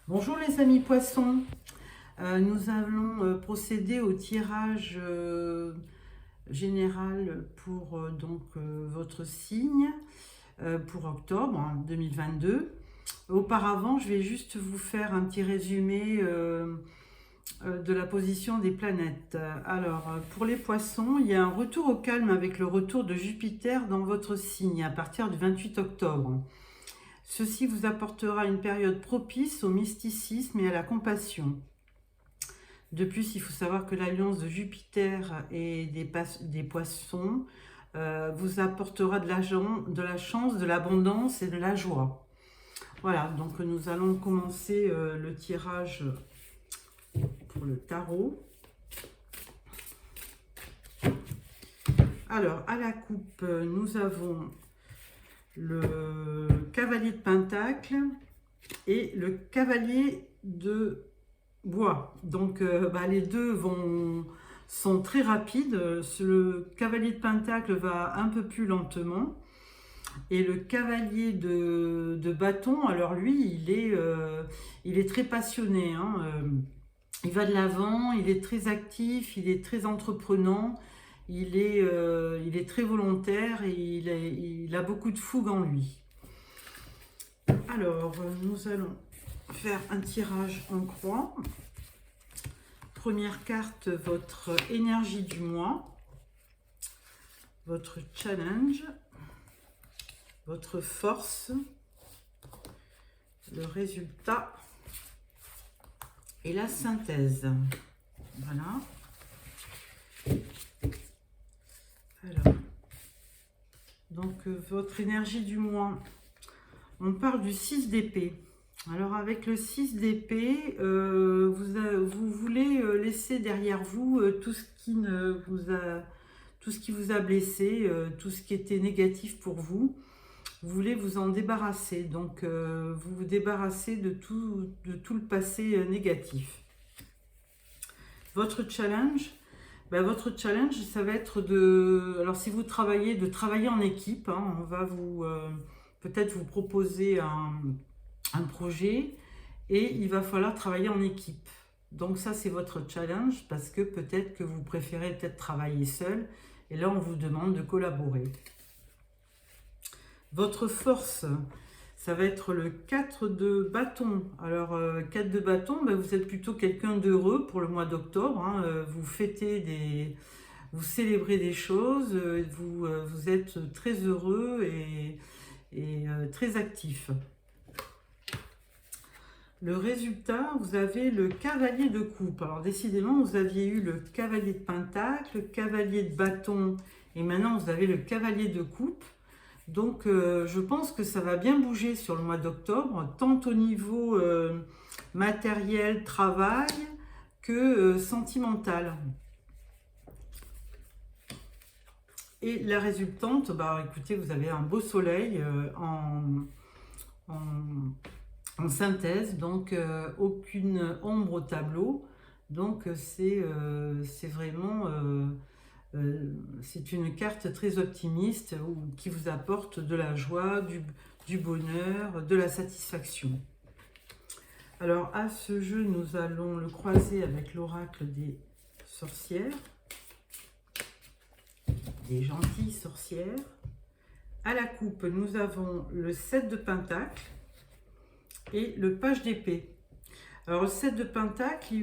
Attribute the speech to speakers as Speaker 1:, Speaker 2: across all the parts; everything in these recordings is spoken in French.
Speaker 1: Bonjour les amis poissons, nous allons procéder au tirage général pour votre signe pour octobre 2022. Auparavant, je vais juste vous faire un petit résumé de la position des planètes. Alors, pour les poissons, il y a un retour au calme avec le retour de Jupiter dans votre signe à partir du 28 octobre. Ceci vous apportera une période propice au mysticisme et à la compassion. De plus, il faut savoir que l'alliance de Jupiter et des poissons vous apportera de la chance, de l'abondance et de la joie. Voilà, donc nous allons commencer le tirage pour le tarot. Alors, à la coupe, nous avons le cavalier de pentacle et le cavalier de bois. Donc les deux sont très rapides. Le cavalier de pentacle va un peu plus lentement. Et le cavalier de bâton, alors lui, il est très passionné. Il va de l'avant, il est très actif, il est très entreprenant, il est très volontaire et il a beaucoup de fougue en lui. Alors, nous allons faire un tirage en croix. Première carte, votre énergie du mois, votre challenge, votre force, le résultat et la synthèse. Voilà. Alors, donc votre énergie du mois, on parle du 6 d'épée. Alors avec le 6 d'épée, vous voulez laisser derrière vous tout ce qui vous a blessé, tout ce qui était négatif pour vous. Vous voulez vous en débarrasser, donc vous vous débarrassez de tout le passé négatif. Votre challenge, ça va être alors si vous travaillez, de travailler en équipe. On va peut-être vous proposer un projet et il va falloir travailler en équipe. Donc ça, c'est votre challenge parce que peut-être que vous préférez travailler seul et là, on vous demande de collaborer. Votre force, ça va être le 4 de bâton. Alors, 4 de bâton, vous êtes plutôt quelqu'un d'heureux pour le mois d'octobre. Vous fêtez vous célébrez des choses, vous êtes très heureux et très actif. Le résultat, vous avez le cavalier de coupe. Alors décidément, vous aviez eu le cavalier de pentacle, le cavalier de bâton et maintenant vous avez le cavalier de coupe. Donc je pense que ça va bien bouger sur le mois d'octobre, tant au niveau matériel, travail, que sentimental. Et la résultante, écoutez, vous avez un beau soleil en synthèse, donc aucune ombre au tableau. Donc c'est vraiment c'est une carte très optimiste qui vous apporte de la joie, du bonheur, de la satisfaction. Alors à ce jeu, nous allons le croiser avec l'oracle des sorcières, des gentilles sorcières. À la coupe, nous avons le 7 de pentacle et le page d'épée. Alors le 7 de pentacle,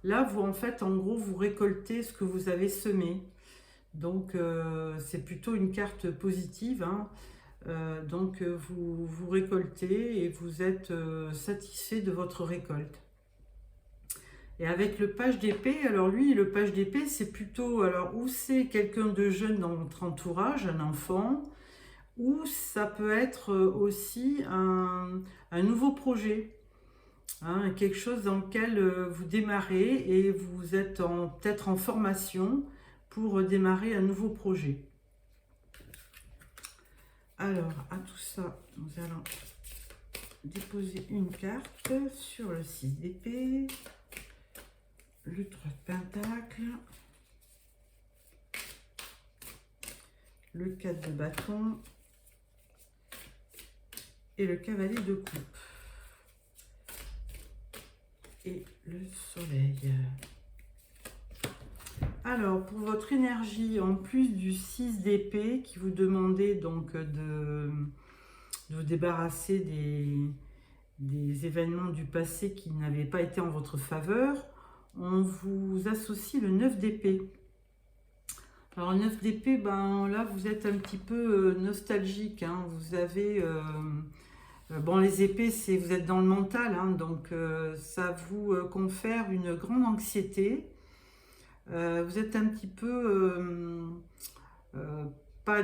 Speaker 1: là, vous en fait, en gros, vous récoltez ce que vous avez semé. Donc c'est plutôt une carte positive. Donc vous récoltez et vous êtes satisfait de votre récolte. Et avec le page d'épée, alors lui, le page d'épée, c'est plutôt, alors où c'est quelqu'un de jeune dans votre entourage, un enfant, ou ça peut être aussi un nouveau projet. Quelque chose dans lequel vous démarrez et vous êtes peut-être en formation pour démarrer un nouveau projet. Alors, à tout ça, nous allons déposer une carte sur le 6 d'épée, le 3 de pentacle, le 4 de bâton et le cavalier de coupe. et le soleil. Alors, pour votre énergie, en plus du 6 d'épée qui vous demandait donc de vous débarrasser des événements du passé qui n'avaient pas été en votre faveur, on vous associe le 9 d'épée. Alors, le 9 d'épée, ben, là, vous êtes un petit peu nostalgique. Hein. Vous avez... bon, les épées, vous êtes dans le mental, hein, donc ça vous confère une grande anxiété. Vous êtes un petit peu... pas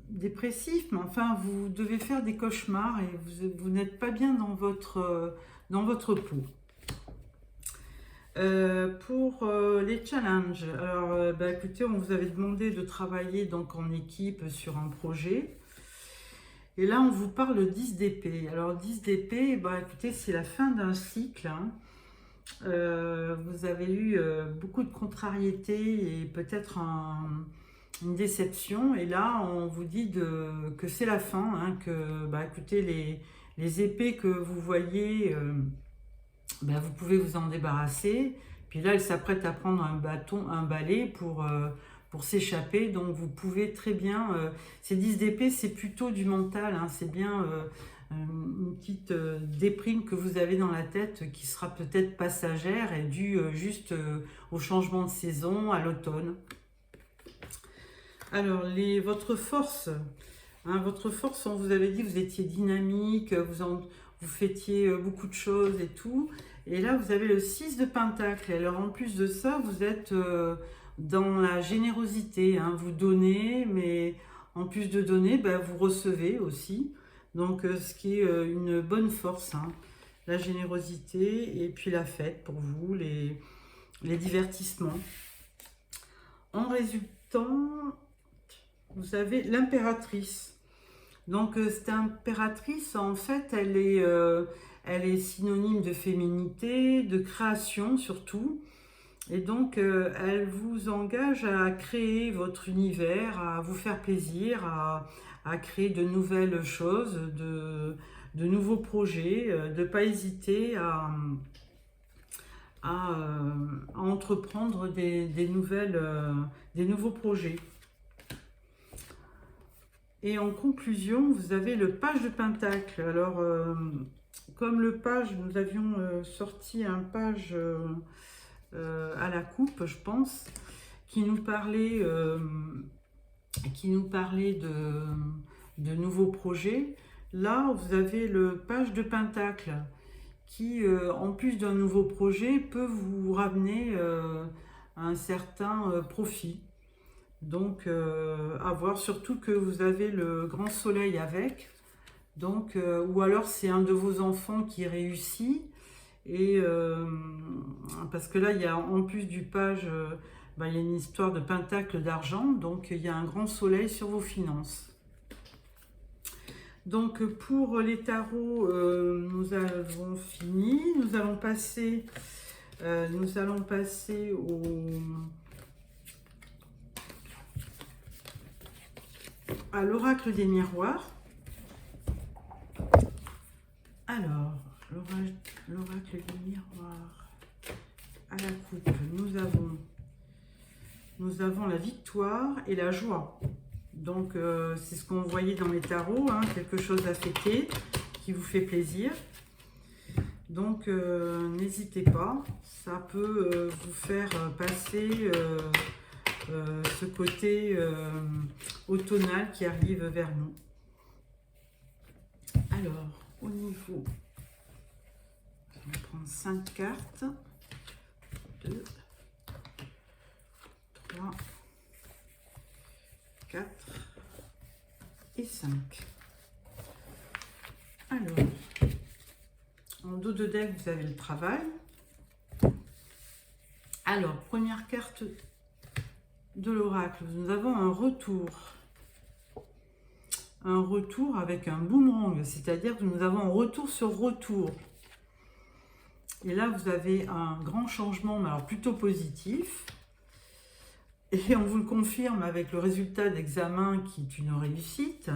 Speaker 1: dépressif, mais enfin, vous devez faire des cauchemars et vous n'êtes pas bien dans votre peau. Pour les challenges, alors bah, écoutez, on vous avait demandé de travailler donc en équipe sur un projet. Et là, on vous parle 10 d'épée. Alors 10 d'épée, bah, écoutez, c'est la fin d'un cycle. Hein. Vous avez eu beaucoup de contrariétés et peut-être une déception. Et là, on vous dit que c'est la fin. Hein, que, bah, écoutez, les épées que vous voyez... ben, vous pouvez vous en débarrasser. Puis là, elle s'apprête à prendre un bâton, un balai pour s'échapper. Donc, vous pouvez très bien... ces 10 d'épée, c'est plutôt du mental. Hein, c'est bien une petite déprime que vous avez dans la tête qui sera peut-être passagère et due juste au changement de saison, à l'automne. Alors, votre force... Hein, votre force, on vous avait dit, vous étiez dynamique, vous fêtiez beaucoup de choses et tout. Et là, vous avez le 6 de Pentacle. Alors, en plus de ça, vous êtes dans la générosité. Hein. Vous donnez, mais en plus de donner, ben, vous recevez aussi. Donc, ce qui est une bonne force. Hein. La générosité et puis la fête pour vous, les divertissements. En résultant, vous avez l'impératrice. Donc, cette impératrice, en fait, elle est synonyme de féminité, de création surtout. Et donc, elle vous engage à créer votre univers, à vous faire plaisir, à créer de nouvelles choses, de nouveaux projets, de ne pas hésiter à entreprendre des nouveaux projets. Et en conclusion, vous avez le page de Pentacle. Alors, comme le page, nous avions sorti un page à la coupe, je pense, qui nous parlait de nouveaux projets. Là, vous avez le page de Pentacle qui, en plus d'un nouveau projet, peut vous ramener un certain profit. Donc, à voir, surtout que vous avez le grand soleil avec. Donc, ou alors c'est un de vos enfants qui réussit. Et parce que là, il y a en plus du page, ben, il y a une histoire de pentacle d'argent. Donc, il y a un grand soleil sur vos finances. Donc, pour les tarots, nous avons fini. Nous allons passer à l'oracle des miroirs. Alors, l'oracle des miroirs à la coupe, nous avons la victoire et la joie. Donc, c'est ce qu'on voyait dans les tarots, hein, quelque chose à fêter, qui vous fait plaisir. Donc, n'hésitez pas, ça peut vous faire passer ce côté automnal qui arrive vers nous. Alors, au niveau, on va prendre 5 cartes. 2, 3, 4 et 5. Alors, en dos de deck, vous avez le travail. Alors, première carte de l'oracle, nous avons un retour. Un retour avec un boomerang, c'est-à-dire que nous avons un retour sur retour. Et là, vous avez un grand changement, mais alors plutôt positif. Et on vous le confirme avec le résultat d'examen qui est une réussite.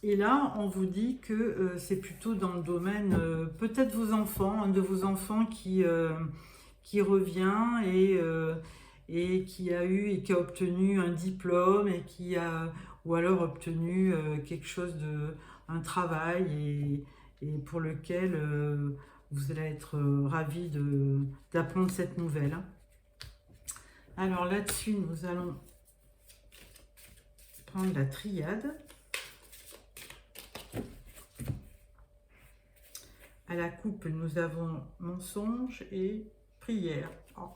Speaker 1: Et là, on vous dit que c'est plutôt dans le domaine, peut-être vos enfants, un de vos enfants qui revient et qui a eu et qui a obtenu un diplôme et qui a, ou alors obtenu quelque chose un travail et pour lequel vous allez être ravis d'apprendre cette nouvelle. Alors là-dessus, nous allons prendre la triade. À la coupe, nous avons mensonge et prière. Oh.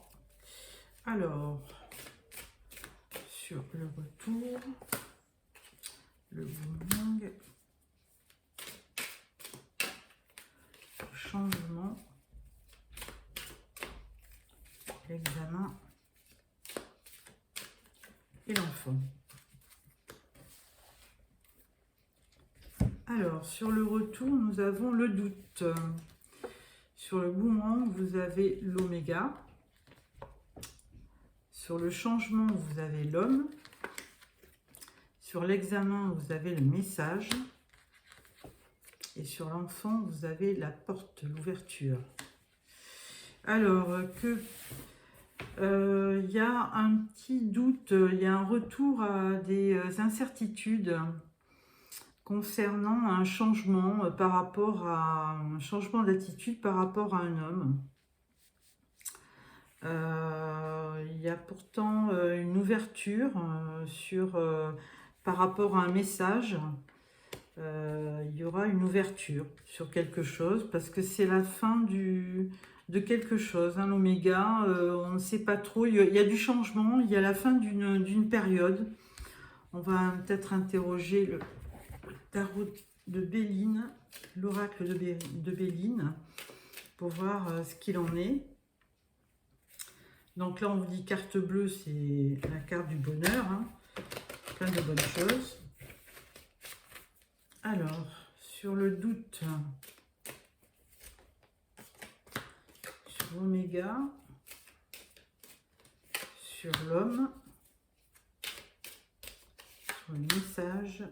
Speaker 1: Alors, sur le retour, le boomerang, le changement, l'examen et l'enfant. Alors, sur le retour, nous avons le doute. Sur le boomerang, vous avez l'oméga. Sur le changement, vous avez l'homme. Sur l'examen, vous avez le message. Et sur l'enfant, vous avez la porte, l'ouverture. Alors, il y a un petit doute, il y a un retour à des incertitudes concernant un changement par rapport à un changement d'attitude par rapport à un homme. Il y a pourtant une ouverture par rapport à un message. Il y aura une ouverture sur quelque chose parce que c'est la fin de quelque chose. Hein, l'oméga, on ne sait pas trop. Il y a du changement, il y a la fin d'une période. On va peut-être interroger le tarot de Béline, l'oracle de Béline, pour voir ce qu'il en est. Donc là, on vous dit carte bleue, c'est la carte du bonheur, hein, plein de bonnes choses. Alors, sur le doute, sur l'oméga, sur l'homme, sur le message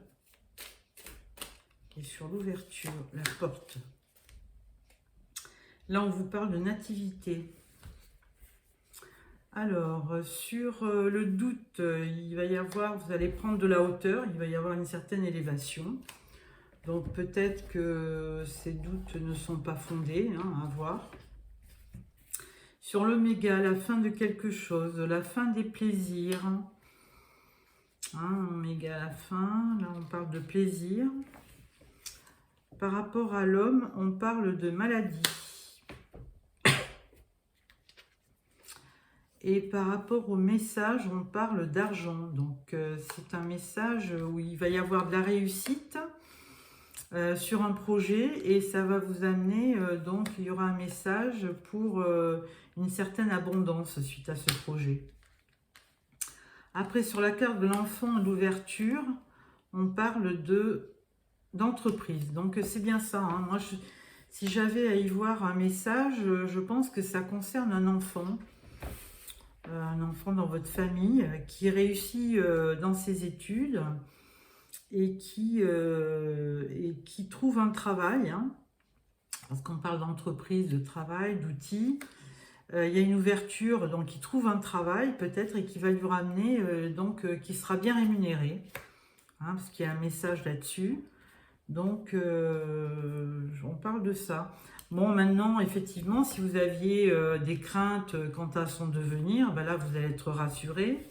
Speaker 1: et sur l'ouverture, la porte. Là, on vous parle de nativité. Alors, sur le doute, il va y avoir, vous allez prendre de la hauteur, il va y avoir une certaine élévation. Donc, peut-être que ces doutes ne sont pas fondés, hein, à voir. Sur l'oméga, la fin de quelque chose, la fin des plaisirs. Hein, oméga, la fin, là, on parle de plaisir. Par rapport à l'homme, on parle de maladie. Et par rapport au message, on parle d'argent. Donc, c'est un message où il va y avoir de la réussite sur un projet et ça va vous amener, donc il y aura un message pour une certaine abondance suite à ce projet. Après, sur la carte de l'enfant et l'ouverture, on parle d'entreprise. Donc, c'est bien ça. Hein. Moi, si j'avais à y voir un message, je pense que ça concerne un enfant dans votre famille qui réussit dans ses études et qui trouve un travail, hein, parce qu'on parle d'entreprise, de travail, d'outils. Il y a une ouverture, donc il trouve un travail peut-être et qui va lui ramener, qui sera bien rémunéré, hein, parce qu'il y a un message là-dessus. Donc, on parle de ça. Bon, maintenant, effectivement, si vous aviez des craintes quant à son devenir, ben là, vous allez être rassuré.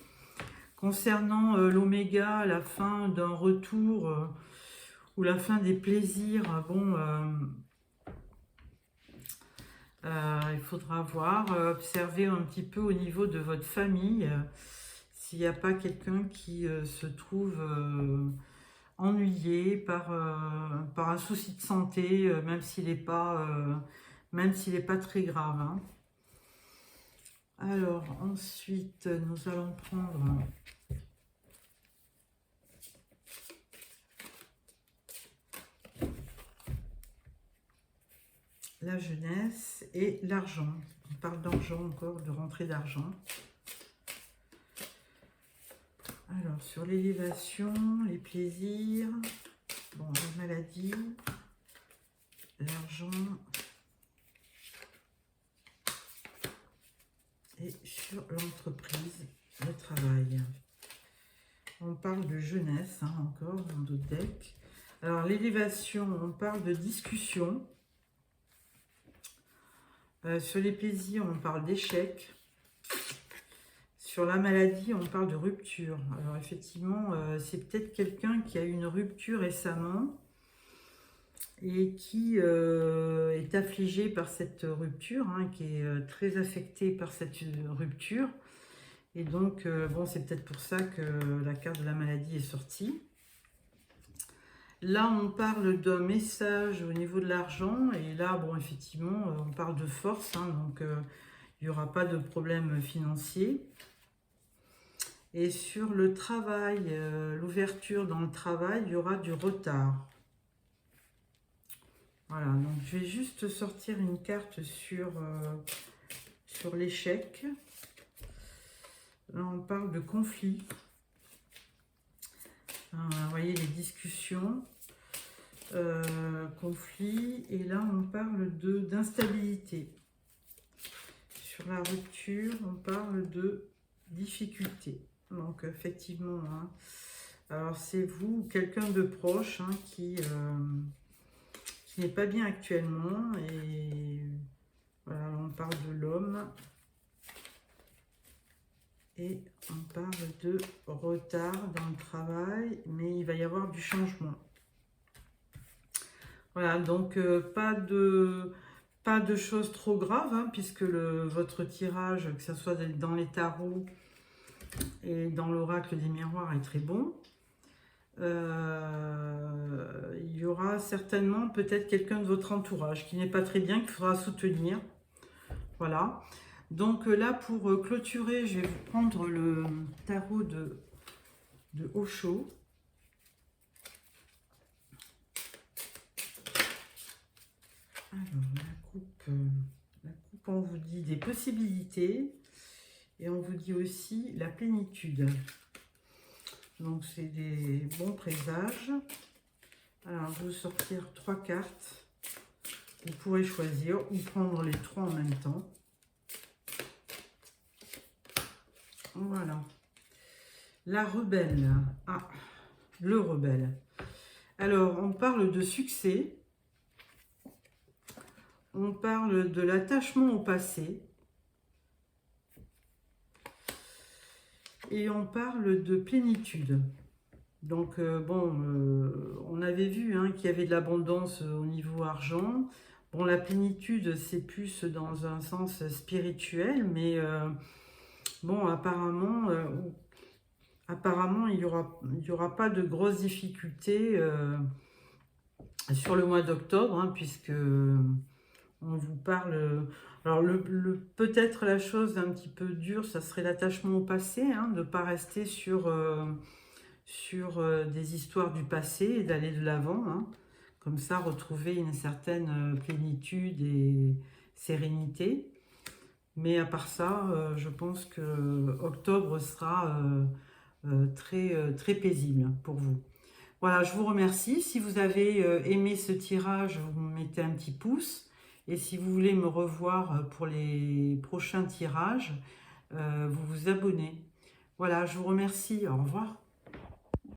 Speaker 1: Concernant l'oméga, la fin d'un retour ou la fin des plaisirs, bon, il faudra voir, observer un petit peu au niveau de votre famille, s'il n'y a pas quelqu'un qui se trouve ennuyé par un souci de santé, même s'il n'est pas très grave. Hein. Alors, ensuite, nous allons prendre la jeunesse et l'argent. On parle d'argent encore, de rentrée d'argent. Alors, sur l'élévation, les plaisirs, Bon, la maladie, l'argent et sur l'entreprise, le travail. On parle de jeunesse, hein, encore dans d'autres decks. Alors, l'élévation, on parle de discussion. Sur les plaisirs, on parle d'échec. Sur la maladie, on parle de rupture. Alors, effectivement, c'est peut-être quelqu'un qui a eu une rupture récemment et qui est affligé par cette rupture, hein, qui est très affecté par cette rupture. Et donc, bon, c'est peut-être pour ça que la carte de la maladie est sortie. Là, on parle d'un message au niveau de l'argent. Et là, bon, effectivement, on parle de force. Hein, donc, il n'y aura pas de problème financier. Et sur le travail, l'ouverture dans le travail, il y aura du retard. Voilà, donc je vais juste sortir une carte sur l'échec. Là, on parle de conflit. Vous voyez les discussions, conflit, et là on parle d'instabilité. Sur la rupture, on parle de difficulté. Donc effectivement, hein, alors c'est vous, quelqu'un de proche, hein, qui n'est pas bien actuellement, et voilà, on parle de l'homme. Et on parle de retard dans le travail, mais il va y avoir du changement. Voilà, donc pas de choses trop graves, hein, puisque votre tirage, que ce soit dans les tarots et dans l'oracle des miroirs, est très bon. Il y aura certainement peut-être quelqu'un de votre entourage qui n'est pas très bien, qu'il faudra soutenir. Voilà. Donc là, pour clôturer, je vais vous prendre le tarot de Osho. Alors, la coupe, on vous dit des possibilités et on vous dit aussi la plénitude. Donc, c'est des bons présages. Alors, je vais sortir 3 cartes. Vous pourrez choisir ou prendre les 3 en même temps. Voilà. La rebelle. Ah, le rebelle. Alors, on parle de succès. On parle de l'attachement au passé. Et on parle de plénitude. Donc, on avait vu, hein, qu'il y avait de l'abondance au niveau argent. Bon, la plénitude, c'est plus dans un sens spirituel, mais bon, apparemment, il y aura pas de grosses difficultés sur le mois d'octobre, hein, puisque on vous parle. Alors, peut-être la chose un petit peu dure, ça serait l'attachement au passé, hein, de ne pas rester sur des histoires du passé et d'aller de l'avant, hein. Comme ça, retrouver une certaine plénitude et sérénité. Mais à part ça, je pense que octobre sera très paisible pour vous. Voilà, je vous remercie. Si vous avez aimé ce tirage, vous me mettez un petit pouce. Et si vous voulez me revoir pour les prochains tirages, vous vous abonnez. Voilà, je vous remercie. Au revoir.